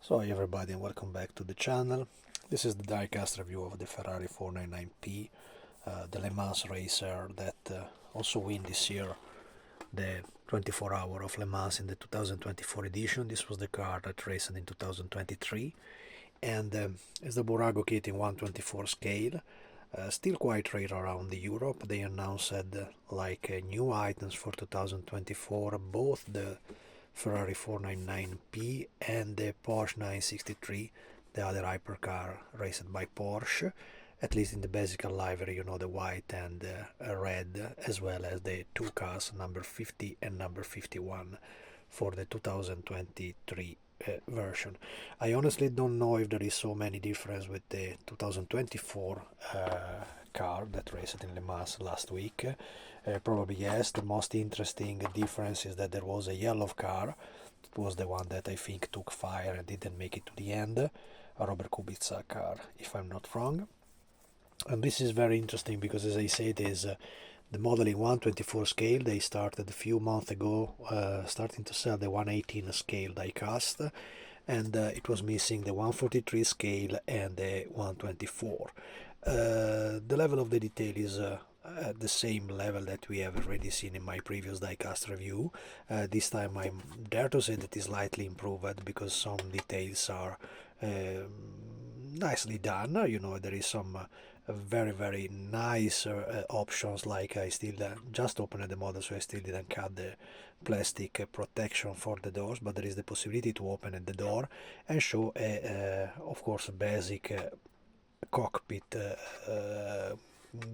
So hi everybody and welcome back to the channel. This is the diecast review of the Ferrari 499P, the Le Mans racer that also win this year the 24 hour of Le Mans in the 2024 edition. This was the car that raced in 2023 and it's the Burago kit in 1/24 scale. Still quite rare around Europe. They announced new items for 2024, both the Ferrari 499P and the Porsche 963, the other hypercar raced by Porsche, at least in the basic livery, the white and red, as well as the two cars, number 50 and number 51, for the 2023 version. I honestly don't know if there is so many difference with the 2024 car that raced in Le Mans last week. Probably yes. The most interesting difference is that there was a yellow car. It was the one that I think took fire and didn't make it to the end. A Robert Kubica car, if I'm not wrong. And this is very interesting because, as I said, is the model in 1/24 scale. They started a few months ago starting to sell the 1/18 scale diecast, and it was missing the 1/43 scale and the 1/24. The level of the detail is at the same level that we have already seen in my previous diecast review. This time I dare to say that is slightly improved because some details are nicely done. There is some very nice options, like I still just opened the model, so I still didn't cut the plastic protection for the doors, but there is the possibility to open the door and show of course a basic cockpit,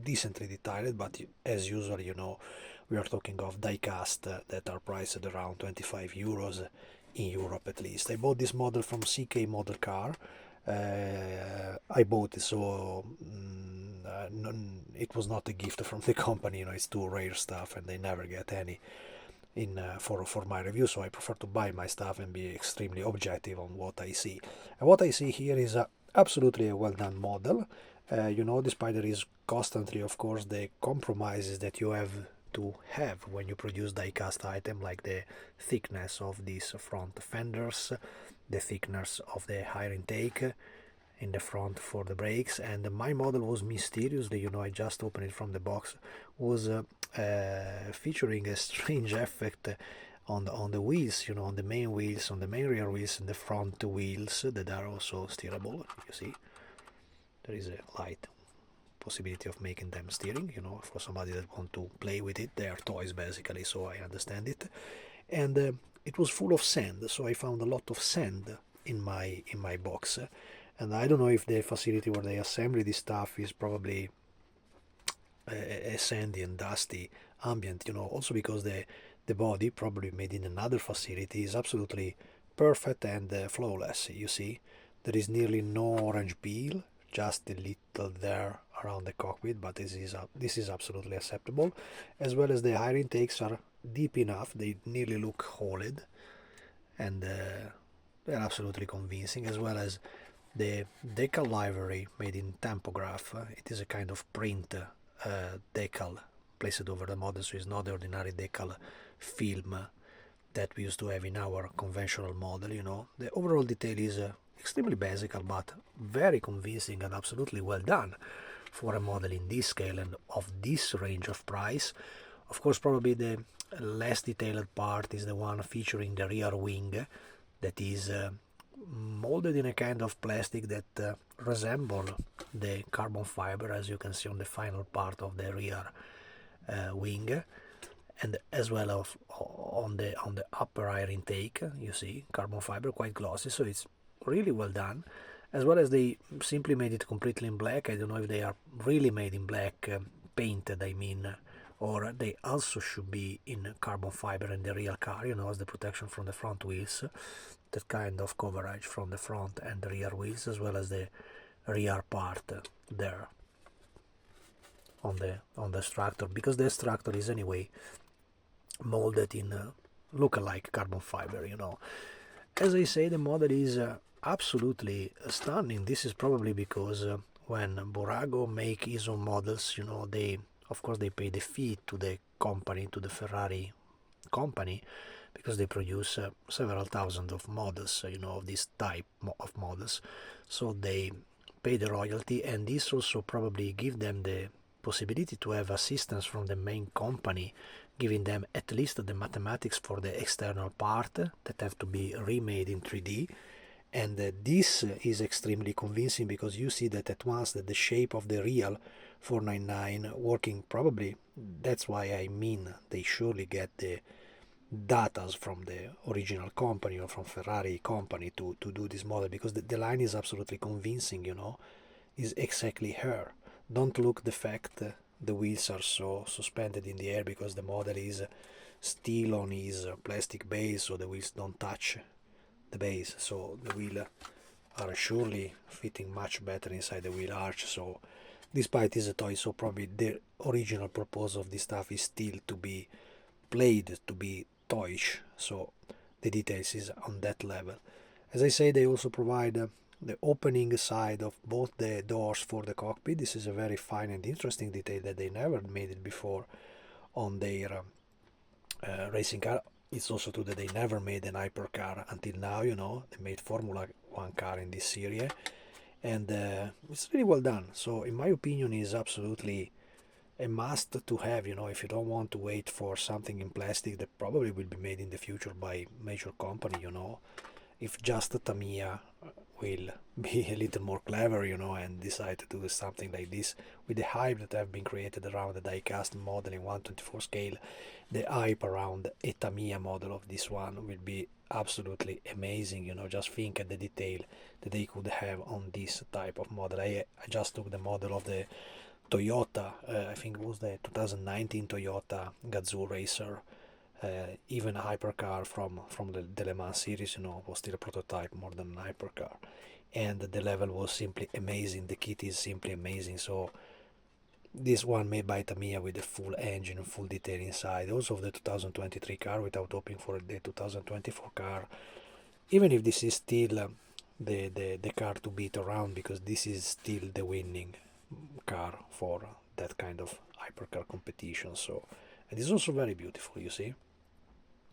decently detailed, but as usual, we are talking of diecast that are priced around 25 euros in Europe at least. I bought this model from CK Model Car. I bought it, so it was not a gift from the company. It's too rare stuff and they never get any in for my review, so I prefer to buy my stuff and be extremely objective on what I see. And what I see here is absolutely a well done model. Despite there is constantly, of course, the compromises that you have to have when you produce die-cast item, like the thickness of these front fenders, the thickness of the higher intake in the front for the brakes. And my model was mysteriously, I just opened it from the box, was featuring a strange effect on the wheels, on the main wheels, on the main rear wheels, and the front wheels that are also steerable. You see, there is a light possibility of making them steering, for somebody that want to play with it. They are toys basically, so I understand it. And it was full of sand, so I found a lot of sand in my box. And I don't know if the facility where they assemble this stuff is probably a sandy and dusty ambient, also because the body, probably made in another facility, is absolutely perfect and flawless. You see, there is nearly no orange peel, just a little there around the cockpit, but this is absolutely acceptable. As well as the higher intakes are deep enough, they nearly look holed, and they're absolutely convincing, as well as the decal livery made in tampograph. It is a kind of print decal placed over the model, so it's not the ordinary decal film that we used to have in our conventional model. The overall detail is extremely basic, but very convincing and absolutely well done for a model in this scale and of this range of price. Of course, probably the less detailed part is the one featuring the rear wing, that is molded in a kind of plastic that resemble the carbon fiber, as you can see on the final part of the rear wing, and as well of on the upper air intake. You see carbon fiber, quite glossy, so it's really well done. As well as they simply made it completely in black. I don't know if they are really made in black, painted I mean, or they also should be in carbon fiber in the rear car, as the protection from the front wheels, that kind of coverage from the front and the rear wheels, as well as the rear part there on the structure, because the structure is anyway molded in look-alike carbon fiber. As I say, the model is absolutely stunning. This is probably because when Burago make his own models, they, of course, they pay the fee to the company, to the Ferrari company, because they produce several thousand of models, you know, of this type of models. So they pay the royalty, and this also probably give them the possibility to have assistance from the main company, giving them at least the mathematics for the external part that have to be remade in 3D. And this is extremely convincing, because you see that at once that the shape of the real 499 working probably, that's why I mean they surely get the datas from the original company or from Ferrari company to do this model, because the line is absolutely convincing, you know, is exactly her. Don't look the fact the wheels are so suspended in the air, because the model is still on his plastic base, so the wheels don't touch the base, so the wheel are surely fitting much better inside the wheel arch. So despite it's a toy, so probably the original purpose of this stuff is still to be played, to be toyish, so the details is on that level. As I say, they also provide the opening side of both the doors for the cockpit. This is a very fine and interesting detail that they never made it before on their racing car. It's also true that they never made an hypercar until now, you know. They made Formula 1 car in this series, and it's really well done. So in my opinion, is absolutely a must to have, you know, if you don't want to wait for something in plastic that probably will be made in the future by major company, you know. If just Tamiya will be a little more clever, you know, and decide to do something like this with the hype that have been created around the die-cast model in 1/24 scale, the hype around a Tamiya model of this one will be absolutely amazing, you know. Just think at the detail that they could have on this type of model. I just took the model of the Toyota, I think it was the 2019 Toyota Gazoo Racer, even a hypercar from the Le Mans series, you know, was still a prototype more than an hypercar, and the level was simply amazing. The kit is simply amazing. So this one made by Tamiya with the full engine, full detail inside. Also of the 2023 car, without hoping for the 2024 car. Even if this is still the car to beat around, because this is still the winning car for that kind of hypercar competition. So, and it's also very beautiful, you see.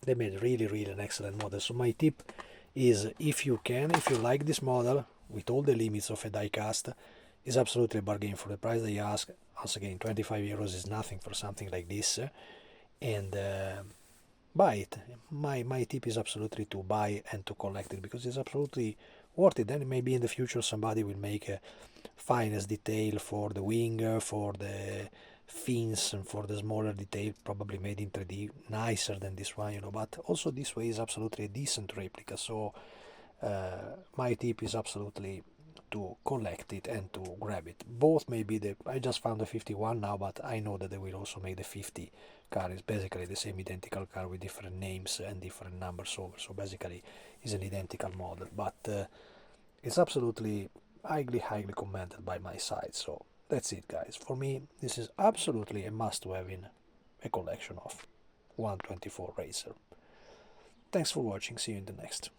They made really an excellent model. So my tip is, if you like this model with all the limits of a die-cast, is absolutely a bargain for the price they ask. Once again, 25 euros is nothing for something like this, and buy it. My tip is absolutely to buy and to collect it, because it's absolutely worth it. Then maybe in the future somebody will make a finest detail for the wing, for the fins, and for the smaller detail, probably made in 3D, nicer than this one, you know. But also this way is absolutely a decent replica. So my tip is absolutely to collect it and to grab it. Both may be I just found the 51 now, but I know that they will also make the 50 car. It's basically the same identical car with different names and different numbers over. So basically it's an identical model, but it's absolutely highly commended by my side. So that's it, guys. For me, this is absolutely a must have in a collection of 1/24 Racer. Thanks for watching. See you in the next.